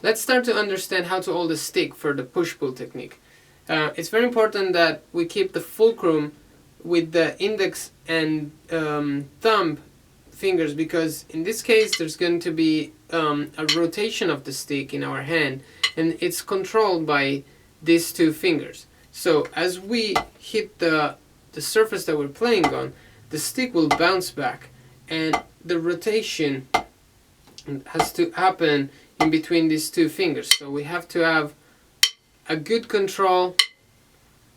Let's start to understand how to hold the stick for the push-pull technique. It's very important that we keep the fulcrum with the index and thumb fingers, because in this case there's going to be a rotation of the stick in our hand, and it's controlled by these two fingers. So as we hit the surface that we're playing on, the stick will bounce back, and the rotation has to happen in between these two fingers. So we have to have a good control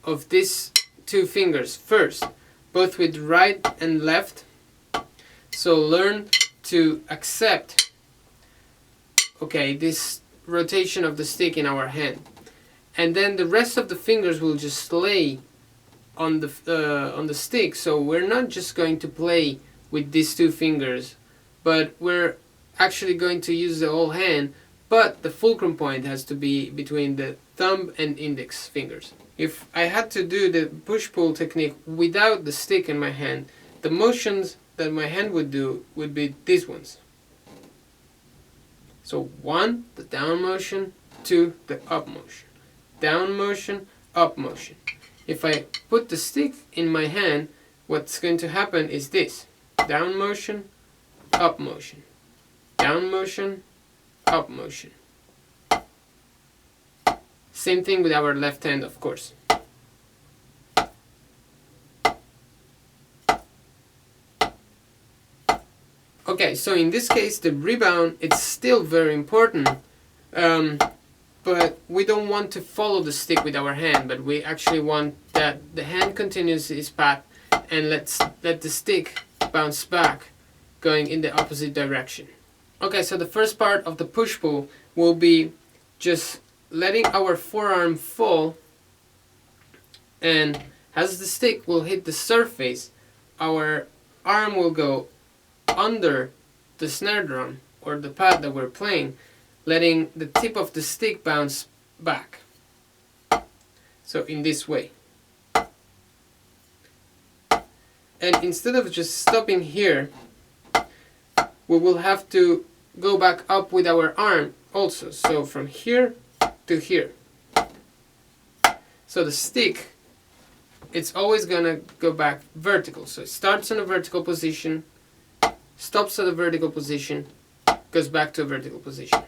of these two fingers first, both with right and left. So learn to accept, okay, this rotation of the stick in our hand, and then the rest of the fingers will just lay on the stick. So we're not just going to play with these two fingers, but we're actually going to use the whole hand, but the fulcrum point has to be between the thumb and index fingers. If I had to do the push-pull technique without the stick in my hand, the motions that my hand would do would be these ones. So 1, the down motion, 2, the up motion. Down motion, up motion. If I put the stick in my hand, what's going to happen is this: down motion, up motion. Down motion, up motion. Same thing with our left hand, of course. Okay, so in this case the rebound, it's still very important, but we don't want to follow the stick with our hand, but we actually want that the hand continues its path, and let the stick bounce back going in the opposite direction. Okay, so the first part of the push-pull will be just letting our forearm fall, and as the stick will hit the surface, our arm will go under the snare drum or the pad that we're playing, letting the tip of the stick bounce back. So in this way. And instead of just stopping here, we will have to go back up with our arm also. So from here to here. So the stick, it's always gonna go back vertical. So it starts in a vertical position, stops at a vertical position, goes back to a vertical position.